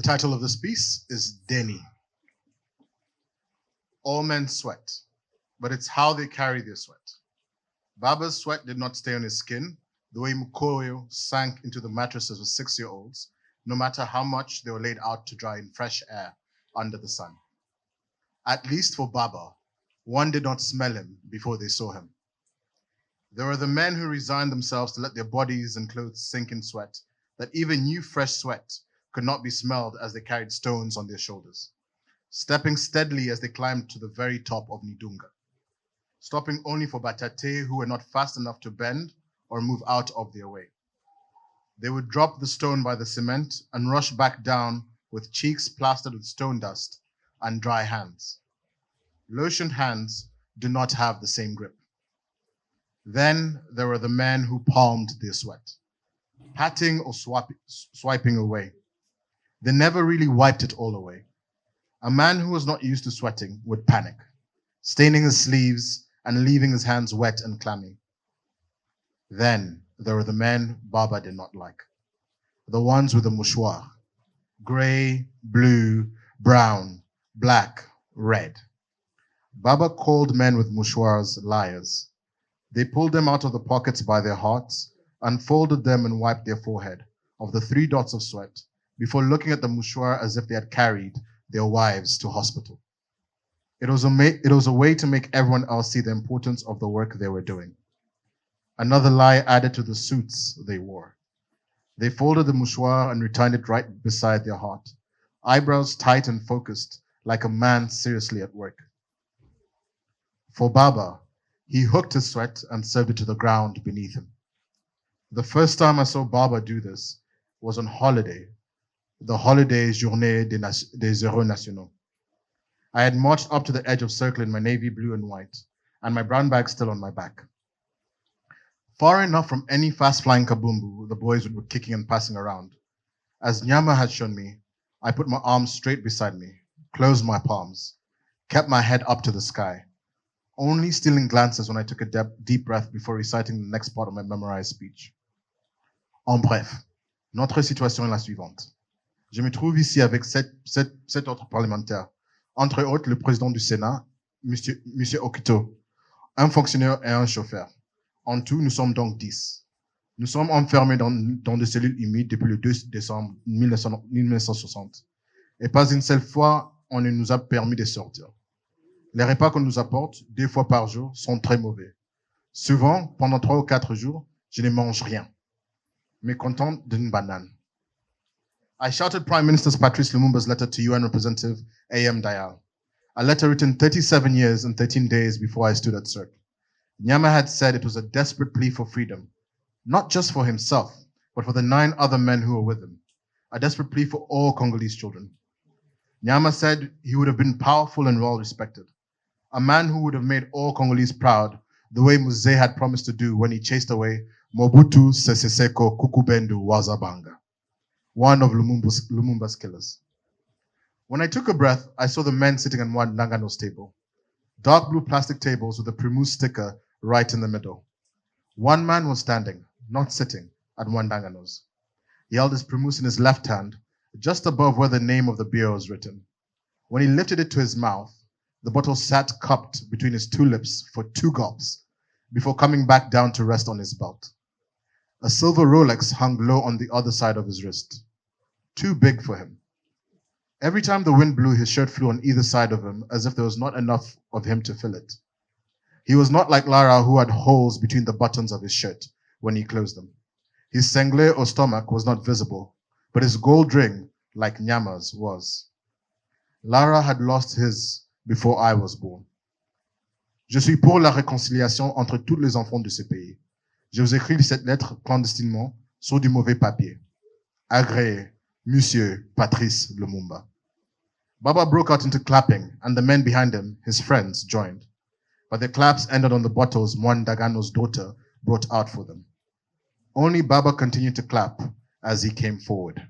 title of this piece is Deni. All men sweat, but it's how they carry their sweat. Baba's sweat did not stay on his skin, the way Mukoyo sank into the mattresses of 6-year-olds, no matter how much they were laid out to dry in fresh air under the sun. At least for Baba, one did not smell him before they saw him. There were the men who resigned themselves to let their bodies and clothes sink in sweat, that even new fresh sweat could not be smelled as they carried stones on their shoulders, stepping steadily as they climbed to the very top of Nidunga, stopping only for Batate who were not fast enough to bend or move out of their way. They would drop the stone by the cement and rush back down with cheeks plastered with stone dust and dry hands. Lotioned hands do not have the same grip. Then there were the men who palmed their sweat, patting or swiping away. They never really wiped it all away. A man who was not used to sweating would panic, staining his sleeves and leaving his hands wet and clammy. Then there were the men Baba did not like, the ones with the mouchoir, gray, blue, brown, black, red. Baba called men with mouchoirs liars. They pulled them out of the pockets by their hearts, unfolded them and wiped their forehead of the 3 dots of sweat before looking at the mouchoir as if they had carried their wives to hospital. It was a way to make everyone else see the importance of the work they were doing. Another lie added to the suits they wore. They folded the mouchoir and returned it right beside their heart, eyebrows tight and focused like a man seriously at work. For Baba, he hooked his sweat and served it to the ground beneath him. The first time I saw Baba do this was on holiday, the holiday Journée des Heureux Nationaux. I had marched up to the edge of circle in my navy blue and white, and my brown bag still on my back. Far enough from any fast-flying kabumbu the boys would be kicking and passing around. As Nyama had shown me, I put my arms straight beside me, closed my palms, kept my head up to the sky, only stealing glances when I took a deep breath before reciting the next part of my memorized speech. En bref, notre situation est la suivante. Je me trouve ici avec sept autres parlementaires, entre autres le président du Sénat, Monsieur Okito, un fonctionnaire et un chauffeur. En tout, nous sommes donc 10. Nous sommes enfermés dans des cellules humides depuis le 2 décembre 1960. Et pas une seule fois, on ne nous a permis de sortir. Les repas qu'on nous apporte, 2 fois par jour, sont très mauvais. Souvent, pendant 3 ou 4 jours, je ne mange rien. Mécontent d'une banane. I shouted Prime Minister Patrice Lumumba's letter to UN Representative A.M. Dial, a letter written 37 years and 13 days before I stood at CERC. Nyama had said it was a desperate plea for freedom, not just for himself, but for the 9 other men who were with him, a desperate plea for all Congolese children. Nyama said he would have been powerful and well-respected, a man who would have made all Congolese proud, the way Muze had promised to do when he chased away Mobutu Sese Seko Kukubendu Wazabanga, one of Lumumba's killers. When I took a breath, I saw the men sitting at Mwandangano's table, dark blue plastic tables with a Primus sticker right in the middle. One man was standing, not sitting, at Mwandangano's. He held his Primus in his left hand, just above where the name of the beer was written. When he lifted it to his mouth, the bottle sat cupped between his 2 lips for 2 gulps before coming back down to rest on his belt. A silver Rolex hung low on the other side of his wrist, too big for him. Every time the wind blew, his shirt flew on either side of him as if there was not enough of him to fill it. He was not like Lara, who had holes between the buttons of his shirt when he closed them. His sangle or stomach was not visible, but his gold ring, like Nyama's, was. Lara had lost his before I was born. Je suis pour la réconciliation entre tous les enfants de ce pays. Je vous écris cette lettre clandestinement sur du mauvais papier. Agréé, Monsieur Patrice Lumumba. Baba broke out into clapping, and the men behind him, his friends, joined. But the claps ended on the bottles Mwandagano's daughter brought out for them. Only Baba continued to clap as he came forward.